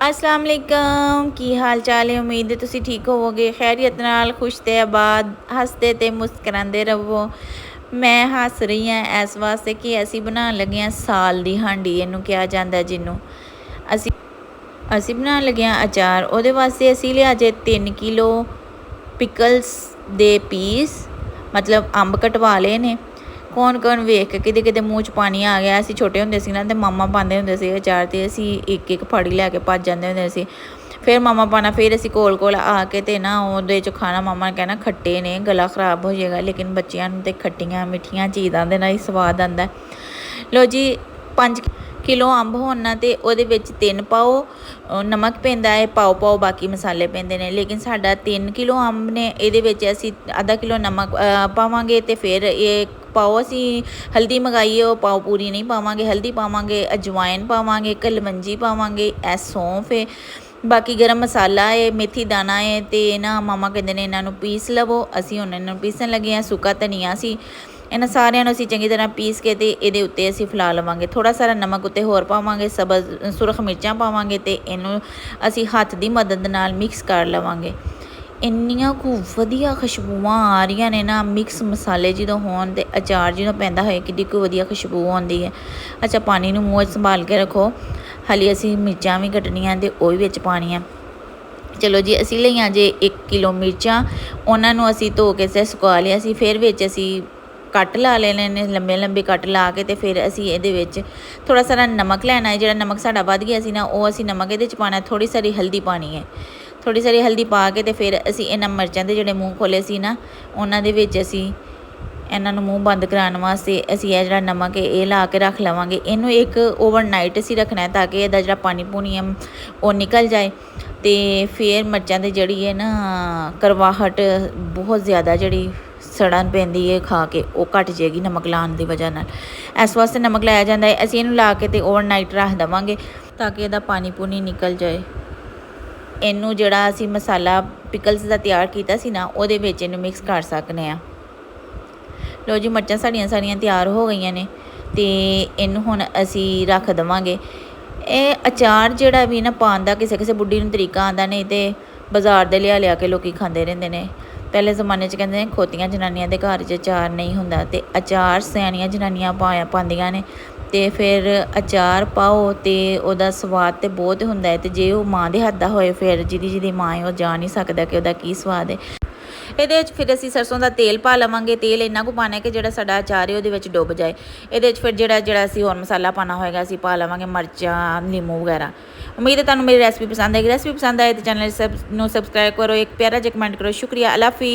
अस्सलाम वालेकुम की हाल चाल है। उम्मीद है तुसी ठीक होवोगे, खैरियत नाल खुश ते आबाद हसते ते मुस्करांदे रहो। मैं हस रही हाँ इस वास्ते कि असी बनाने लगे हाँ साल दी हांडी, इनू कहा जाता है जिन्हों असी असी बनाने लगे हाँ अचार। उहदे वास्ते असी लिया जे 3 किलो पिकल्स दे पीस, मतलब अंब कटवा ले ने। कौन कौन वेख के किते किते मूँह च पानी आ गया। असी छोटे होंदे सी ना ते मामा पांदे हुंदे सी अचार, ते असी एक एक फाड़ी लैके भज जांदे हुंदे सी। फिर मामा पाना, फिर असी कोल कोल आके ते ना ओहदे च खाना। मामा ने कहना खट्टे ने, गला खराब हो जाएगा, लेकिन बच्चियां नूं ते खट्टियां मिट्ठियां चीज़ां दे नाल ही स्वाद आंदा है। लो जी 5 किलो अंब होना ते ओहदे विच 3 पाओ नमक पैंदा है, पाओ पाओ बाकी मसाले पैंदे ने। लेकिन साडा 3 किलो अंब ने, इहदे विच असी आधा किलो नमक पावांगे ते फिर एक पाओ असी हल्दी मंगाई है, पाओ पूरी नहीं पावांगे, हल्दी पावांगे, अजवाइन पावांगे, कलवंजी पावांगे, ए सौंफ है, बाकी गरम मसाला है, मेथी दाना है। तो ना मामा कहते हैं इन्हों पीस लवो। असी हुण इन्हों पीसन लगे हैं। सुक्का धनिया सी, इन्होंने सारिਆਂ ਨੂੰ ਅਸੀਂ ਚੰਗੀ ਤਰ੍ਹਾਂ पीस के ਤੇ ਇਹਦੇ ਉੱਤੇ ਅਸੀਂ ਫੈਲਾ ਲਵਾਂਗੇ। थोड़ा सारा नमक ਉੱਤੇ ਹੋਰ ਪਾਵਾਂਗੇ, ਸੁਰਖ ਮਿਰਚਾਂ ਪਾਵਾਂਗੇ ਤੇ ਇਹਨੂੰ ਅਸੀਂ ਹੱਥ ਦੀ ਮਦਦ ਨਾਲ ਮਿਕਸ ਕਰ ਲਵਾਂਗੇ। ਇੰਨੀਆਂ ਕੁ ਵਧੀਆ ਖੁਸ਼ਬੂਆਂ ਆ ਰਹੀਆਂ ਨੇ ਨਾ, ਮਿਕਸ ਮਸਾਲੇ ਜਦੋਂ ਹੋਣ ਤੇ ਅਚਾਰ ਜਦੋਂ ਪੈਂਦਾ ਹੋਏ ਕਿੰਨੀ ਕੁ ਵਧੀਆ ਖੁਸ਼ਬੂ ਆਉਂਦੀ ਹੈ। ਅੱਛਾ, ਪਾਣੀ ਨੂੰ ਮੂੰਹ 'ਚ ਸੰਭਾਲ ਕੇ ਰੱਖੋ। ਹਾਲੇ ਅਸੀਂ ਮਿਰਚਾਂ ਵੀ ਕੱਟਣੀਆਂ ਤੇ ਉਹ ਵੀ ਵਿੱਚ ਪਾਉਣੀਆਂ। ਚਲੋ ਜੀ, ਅਸੀਂ ਲਈਆਂ ਜੇ 1 ਕਿਲੋ ਮਿਰਚਾਂ, ਉਹਨਾਂ ਨੂੰ ਅਸੀਂ ਧੋ ਕੇ ਸੁਕਾ ਲਿਆ ਸੀ। ਫਿਰ ਵਿੱਚ ਅਸੀਂ ਕੱਟ ਲਾ ਲੈਣੇ ਨੇ, ਲੰਬੇ ਲੰਬੇ ਕੱਟ ਲਾ ਕੇ ਤੇ ਫਿਰ ਅਸੀਂ ਇਹਦੇ ਵਿੱਚ ਥੋੜਾ ਸਾਰਾ ਨਮਕ ਲੈਣਾ ਹੈ। ਜਿਹੜਾ ਨਮਕ ਸਾਡਾ ਵੱਧ ਗਿਆ ਸੀ ਨਾ, ਉਹ ਅਸੀਂ ਨਮਕ ਇਹਦੇ 'ਚ ਪਾਉਣਾ। ਥੋੜੀ ਸਾਰੀ ਹਲਦੀ ਪਾਉਣੀ ਹੈ, ਥੋੜੀ ਸਾਰੀ ਹਲਦੀ ਪਾ ਕੇ ਤੇ ਫਿਰ ਅਸੀਂ ਇਹਨਾਂ ਮਿਰਚਾਂ ਦੇ ਜਿਹੜੇ ਮੂੰਹ ਖੋਲੇ ਸੀ ਨਾ, ਉਹਨਾਂ ਦੇ ਵਿੱਚ ਅਸੀਂ ਇਹਨਾਂ ਨੂੰ ਮੂੰਹ ਬੰਦ ਕਰਾਉਣ ਵਾਸਤੇ ਅਸੀਂ ਇਹ ਜਿਹੜਾ ਨਮਕ ਹੈ ਇਹ ਲਾ ਕੇ ਰੱਖ ਲਵਾਂਗੇ। ਇਹਨੂੰ ਇੱਕ ਓਵਰਨਾਈਟ ਅਸੀਂ ਰੱਖਣਾ ਤਾਂ ਕਿ ਇਹਦਾ ਜਿਹੜਾ ਪਾਣੀ ਪੂਣੀ ਹੈ ਉਹ ਨਿਕਲ ਜਾਏ। ਤੇ ਫਿਰ ਮਿਰਚਾਂ ਦੀ ਜਿਹੜੀ ਹੈ ਨਾ ਕਰਵਾਹਟ ਬਹੁਤ ਜ਼ਿਆਦਾ ਜਿਹੜੀ ਸੜਨ ਪੈਂਦੀ ਹੈ ਖਾ ਕੇ, ਉਹ ਘੱਟ ਜਾਏਗੀ ਨਮਕ ਲਾਉਣ ਦੀ ਵਜ੍ਹਾ ਨਾਲ। ਇਸ ਵਾਸਤੇ ਨਮਕ ਲਾਇਆ ਜਾਂਦਾ ਹੈ। ਅਸੀਂ ਇਹਨੂੰ ਲਾ ਕੇ ਤੇ ਓਵਰਨਾਈਟ ਰੱਖ ਦੇਵਾਂਗੇ ਤਾਂ ਕਿ ਇਹਦਾ ਪਾਣੀ ਪੂਣੀ ਨਿਕਲ ਜਾਏ। ਇਹਨੂੰ ਜਿਹੜਾ ਅਸੀਂ ਮਸਾਲਾ ਪਿਕਲਸ ਦਾ ਤਿਆਰ ਕੀਤਾ ਸੀ ਨਾ, ਉਹਦੇ ਵਿੱਚ ਇਹਨੂੰ ਮਿਕਸ ਕਰ ਸਕਦੇ ਹਾਂ। ਲਓ ਜੀ, ਮਿਰਚਾਂ ਸਾਡੀਆਂ ਤਿਆਰ ਹੋ ਗਈਆਂ ਨੇ ਤੇ ਇਹਨੂੰ ਹੁਣ ਅਸੀਂ ਰੱਖ ਦੇਵਾਂਗੇ। ਇਹ ਅਚਾਰ ਜਿਹੜਾ ਵੀ ਨਾ ਪਾਉਣ ਦਾ ਕਿਸੇ ਬੁੱਢੀ ਨੂੰ ਤਰੀਕਾ ਆਉਂਦਾ, ਨਹੀਂ ਤੇ ਬਾਜ਼ਾਰ ਦੇ ਲਿਆ ਕੇ ਲੋਕੀ ਖਾਂਦੇ ਰਹਿੰਦੇ ਨੇ। ਪਹਿਲੇ ਜ਼ਮਾਨੇ 'ਚ ਕਹਿੰਦੇ ਨੇ ਖੋਤੀਆਂ ਜਨਾਨੀਆਂ ਦੇ ਘਰ 'ਚ ਅਚਾਰ ਨਹੀਂ ਹੁੰਦਾ, ਤੇ ਅਚਾਰ ਸਿਆਣੀਆਂ ਜਨਾਨੀਆਂ ਪਾਉਂਦੀਆਂ ਨੇ। ਤੇ ਫਿਰ ਅਚਾਰ ਪਾਓ ਤੇ ਉਹਦਾ ਸਵਾਦ ਤੇ ਬਹੁਤ ਹੁੰਦਾ ਹੈ। ਤੇ ਜੇ ਉਹ ਮਾਂ ਦੇ ਹੱਥ ਦਾ ਹੋਏ, ਫਿਰ ਜਿਹਦੀ ਮਾਂ ਹੈ ਉਹ ਜਾਣ ਨਹੀਂ ਸਕਦਾ ਕਿ ਉਹਦਾ ਕੀ ਸਵਾਦ ਹੈ। ਇਹਦੇ ਵਿੱਚ ਫਿਰ ਅਸੀਂ ਸਰਸੋਂ ਦਾ ਤੇਲ ਪਾ ਲਵਾਂਗੇ। ਤੇਲ ਇੰਨਾ ਕੁ ਪਾਉਣਾ ਕਿ ਜਿਹੜਾ ਸਾਡਾ ਅਚਾਰ ਹੈ ਉਹਦੇ ਵਿੱਚ ਡੁੱਬ ਜਾਏ। ਇਹਦੇ ਵਿੱਚ ਫਿਰ ਜਿਹੜਾ ਅਸੀਂ ਹੋਰ ਮਸਾਲਾ ਪਾਉਣਾ ਹੋਏਗਾ ਅਸੀਂ ਪਾ ਲਵਾਂਗੇ, ਮਿਰਚਾਂ, ਨਿੰਮੂ ਵਗੈਰਾ। ਉਮੀਦ ਹੈ ਤੁਹਾਨੂੰ ਮੇਰੀ ਰੈਸਪੀ ਪਸੰਦ ਆਏਗੀ। ਰੈਸਪੀ ਪਸੰਦ ਆਏ ਤਾਂ ਚੈਨਲ ਨੂੰ ਸਬਸਕ੍ਰਾਈਬ ਕਰੋ, ਇੱਕ ਪਿਆਰਾ ਜਿਹਾ ਕਮੈਂਟ ਕਰੋ। ਸ਼ੁਕਰੀਆ, ਅੱਲਾ ਹਾਫਿਜ਼।